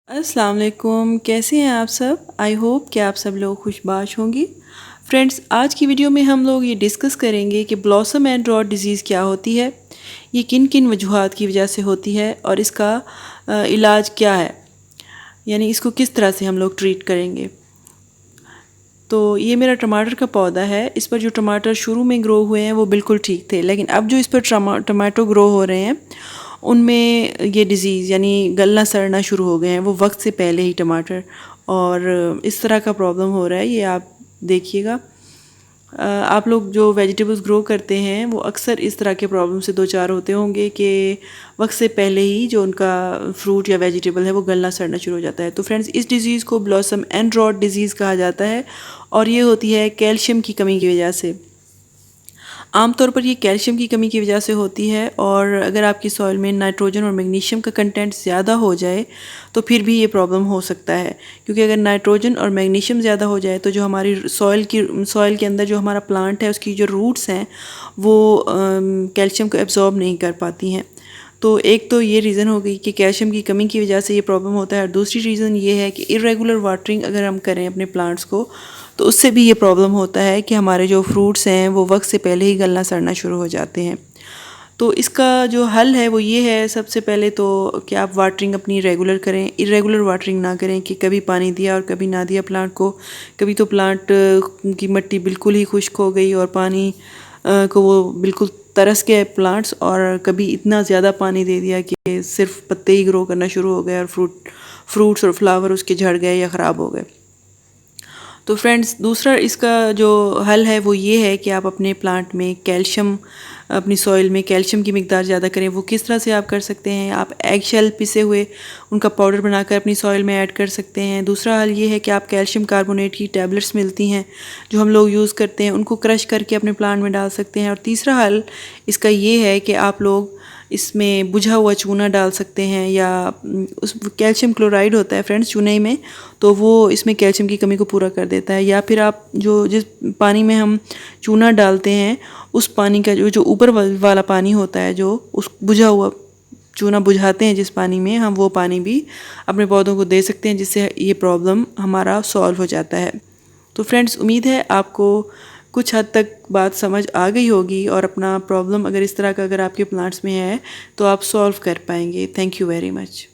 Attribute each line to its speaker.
Speaker 1: अस्सलाम वालेकुम, कैसे हैं आप सब। आई होप कि आप सब लोग खुशबाश होंगी। फ्रेंड्स, आज की वीडियो में हम लोग ये डिस्कस करेंगे कि ब्लॉसम एंड रॉट डिज़ीज़ क्या होती है, ये किन किन वजूहात की वजह से होती है और इसका इलाज क्या है, यानी इसको किस तरह से हम लोग ट्रीट करेंगे। तो ये मेरा टमाटर का पौधा है। इस पर जो टमाटर शुरू में ग्रो हुए हैं वो बिल्कुल ठीक थे, लेकिन अब जो इस पर टमाटो ग्रो हो रहे हैं उनमें ये डिज़ीज़ यानी गलना सड़ना शुरू हो गए हैं, वो वक्त से पहले ही टमाटर। और इस तरह का प्रॉब्लम हो रहा है, ये आप देखिएगा। आप लोग जो वेजिटेबल्स ग्रो करते हैं वो अक्सर इस तरह के प्रॉब्लम से दो चार होते होंगे कि वक्त से पहले ही जो उनका फ्रूट या वेजिटेबल है वो गलना सड़ना शुरू हो जाता है। तो फ्रेंड्स, इस डिज़ीज़ को ब्लॉसम एंड रॉट डिज़ीज़ कहा जाता है और ये होती है कैल्शियम की कमी की वजह से। आमतौर पर ये कैल्शियम की कमी की वजह से होती है, और अगर आपकी सॉइल में नाइट्रोजन और मैग्नीशियम का कंटेंट ज़्यादा हो जाए तो फिर भी ये प्रॉब्लम हो सकता है। क्योंकि अगर नाइट्रोजन और मैग्नीशियम ज़्यादा हो जाए तो जो हमारी सॉइल के अंदर जो हमारा प्लांट है उसकी जो रूट्स हैं वो कैल्शियम को एब्जॉर्ब नहीं कर पाती हैं। तो एक तो ये रीज़न हो गई कि कैल्शियम की कमी की वजह से ये प्रॉब्लम होता है, और दूसरी रीज़न ये है कि इरेगुलर वाटरिंग अगर हम करें अपने प्लांट्स को तो उससे भी ये प्रॉब्लम होता है कि हमारे जो फ्रूट्स हैं वो वक्त से पहले ही गलना सड़ना शुरू हो जाते हैं। तो इसका जो हल है वो ये है, सबसे पहले तो कि आप वाटरिंग अपनी रेगुलर करें, इरेगुलर वाटरिंग ना करें कि कभी पानी दिया और कभी ना दिया प्लांट को। कभी तो प्लांट की मिट्टी बिल्कुल ही खुश्क हो गई और पानी को वो बिल्कुल तरस गए प्लांट्स, और कभी इतना ज़्यादा पानी दे दिया कि सिर्फ पत्ते ही ग्रो करना शुरू हो गए और फ्रूट्स और फ्लावर उसके झड़ गए या ख़राब हो गए। तो फ्रेंड्स, दूसरा इसका जो हल है वो ये है कि आप अपने प्लांट में कैल्शियम, अपनी सॉइल में कैल्शियम की मिकदार ज़्यादा करें। वो किस तरह से आप कर सकते हैं, आप एग शेल पिसे हुए उनका पाउडर बनाकर अपनी सॉइल में ऐड कर सकते हैं। दूसरा हल ये है कि आप कैल्शियम कार्बोनेट की टैबलेट्स मिलती हैं जो हम लोग यूज़ करते हैं, उनको क्रश करके अपने प्लांट में डाल सकते हैं। और तीसरा हल इसका ये है कि आप लोग इसमें बुझा हुआ चूना डाल सकते हैं, या उस कैल्शियम क्लोराइड होता है फ्रेंड्स चूने में, तो वो इसमें कैल्शियम की कमी को पूरा कर देता है। या फिर आप जिस पानी में हम चूना डालते हैं उस पानी का जो ऊपर वाला पानी होता है, जो उस बुझा हुआ चूना बुझाते हैं जिस पानी में, हम वो पानी भी अपने पौधों को दे सकते हैं, जिससे ये प्रॉब्लम हमारा सॉल्व हो जाता है। तो फ्रेंड्स, उम्मीद है आपको कुछ हद तक बात समझ आ गई होगी, और अपना प्रॉब्लम अगर इस तरह का अगर आपके प्लांट्स में है तो आप सॉल्व कर पाएंगे। Thank you very much.